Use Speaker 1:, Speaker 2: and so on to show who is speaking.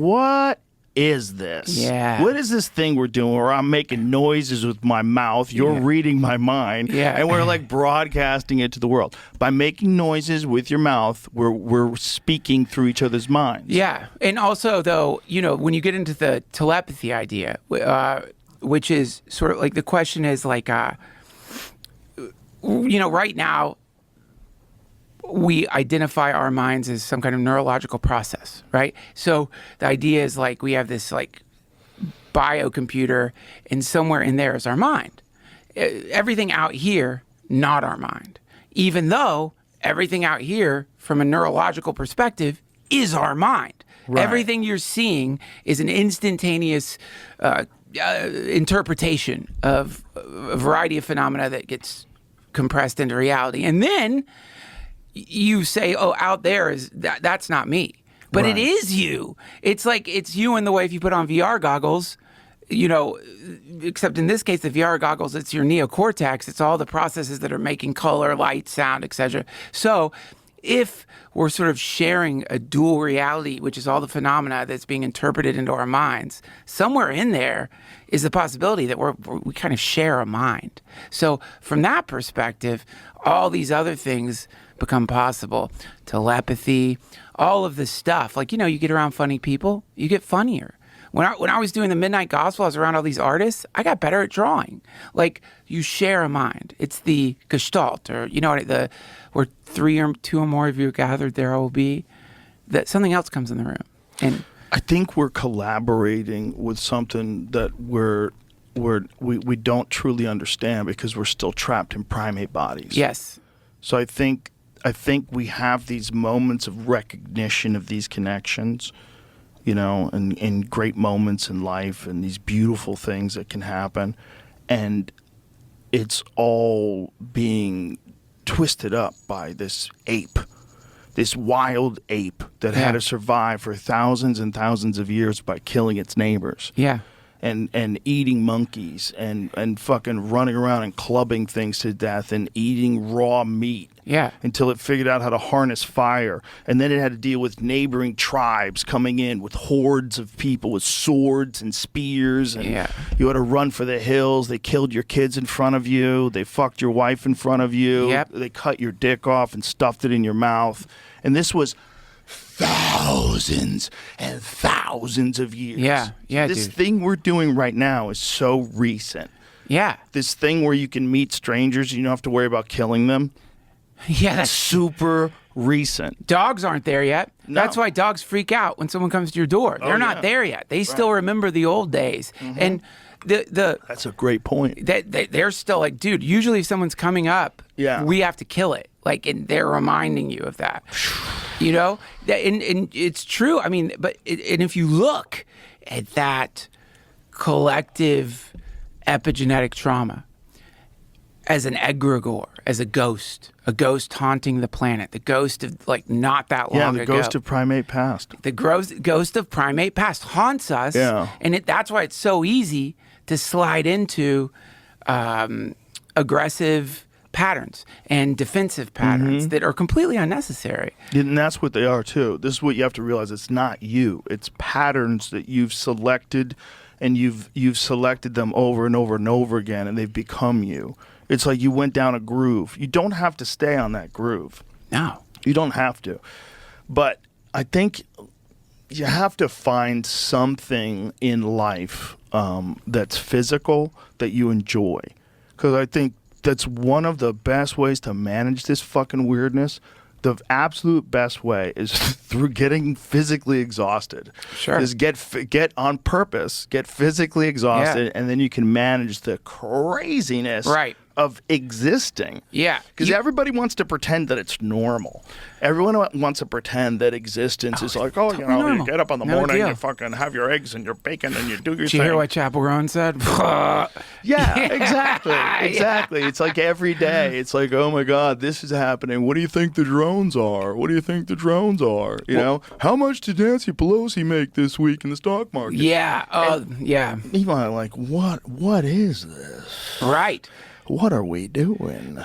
Speaker 1: what is this?
Speaker 2: Yeah.
Speaker 1: What is this thing we're doing where I'm making noises with my mouth, you're reading my mind, and we're like broadcasting it to the world. By making noises with your mouth, we're speaking through each other's minds.
Speaker 2: Yeah. And also, though, when you get into the telepathy idea, which is sort of like the question is like, right now, we identify our minds as some kind of neurological process, right? So the idea is like we have this like biocomputer, and somewhere in there is our mind. Everything out here, not our mind. Even though everything out here, from a neurological perspective, is our mind. Right. Everything you're seeing is an instantaneous interpretation of a variety of phenomena that gets compressed into reality. And then you say, oh, out there is that's not me. But It is you. It's like it's you in the way if you put on VR goggles, except in this case, the VR goggles, it's your neocortex. It's all the processes that are making color, light, sound, etc. So if we're sort of sharing a dual reality, which is all the phenomena that's being interpreted into our minds, somewhere in there is the possibility that we kind of share a mind. So from that perspective, all these other things become possible. Telepathy, all of this stuff. Like, you get around funny people, you get funnier. When I was doing the Midnight Gospel, I was around all these artists, I got better at drawing. Like, you share a mind. It's the gestalt, or, where two or more of you are gathered, there I will be. That something else comes in the room. And
Speaker 1: I think we're collaborating with something that we don't truly understand because we're still trapped in primate bodies.
Speaker 2: Yes.
Speaker 1: So I think we have these moments of recognition of these connections, and great moments in life and these beautiful things that can happen. And it's all being twisted up by this ape, this wild ape that had to survive for thousands and thousands of years by killing its neighbors.
Speaker 2: Yeah.
Speaker 1: And eating monkeys and fucking running around and clubbing things to death and eating raw meat.
Speaker 2: Yeah.
Speaker 1: Until it figured out how to harness fire. And then it had to deal with neighboring tribes coming in with hordes of people with swords and spears. And you had to run for the hills. They killed your kids in front of you. They fucked your wife in front of you.
Speaker 2: Yep.
Speaker 1: They cut your dick off and stuffed it in your mouth. And this was thousands and thousands of years.
Speaker 2: Yeah,
Speaker 1: This
Speaker 2: dude.
Speaker 1: thing we're doing right now is so recent.
Speaker 2: Yeah.
Speaker 1: This thing where you can meet strangers, you don't have to worry about killing them.
Speaker 2: Yeah, that's
Speaker 1: super recent.
Speaker 2: Dogs aren't there yet.
Speaker 1: No.
Speaker 2: That's why dogs freak out when someone comes to your door. They're not there yet. They still remember the old days. Mm-hmm. And
Speaker 1: that's a great point.
Speaker 2: They're still like, dude, usually if someone's coming up, we have to kill it. Like, and they're reminding you of that. And it's true. I mean, and if you look at that collective epigenetic trauma as an egregore, as a ghost haunting the planet, the ghost of like not that long ago.
Speaker 1: Yeah, the ghost of primate past.
Speaker 2: The ghost of primate past haunts us.
Speaker 1: Yeah.
Speaker 2: And that's why it's so easy to slide into aggressive patterns and defensive patterns that are completely unnecessary.
Speaker 1: And that's what they are too. This is what you have to realize. It's not you. It's patterns that you've selected, and you've selected them over and over and over again, and they've become you. It's like you went down a groove. You don't have to stay on that groove.
Speaker 2: No.
Speaker 1: You don't have to. But I think you have to find something in life that's physical that you enjoy. Because I think that's one of the best ways to manage this fucking weirdness. The absolute best way is through getting physically exhausted.
Speaker 2: Sure.
Speaker 1: Is get on purpose, get physically exhausted, and then you can manage the craziness of existing.
Speaker 2: Yeah.
Speaker 1: Because everybody wants to pretend that it's normal. Everyone wants to pretend that existence is like, you get up in the morning, you fucking have your eggs and your bacon and you do your thing.
Speaker 2: Did you hear what Chapel Roan said?
Speaker 1: Yeah, exactly. It's like every day. It's like, oh my God, this is happening. What do you think the drones are? You know? How much did Nancy Pelosi make this week in the stock market?
Speaker 2: Yeah. Yeah.
Speaker 1: Meanwhile, like, what is this?
Speaker 2: Right.
Speaker 1: What are we doing?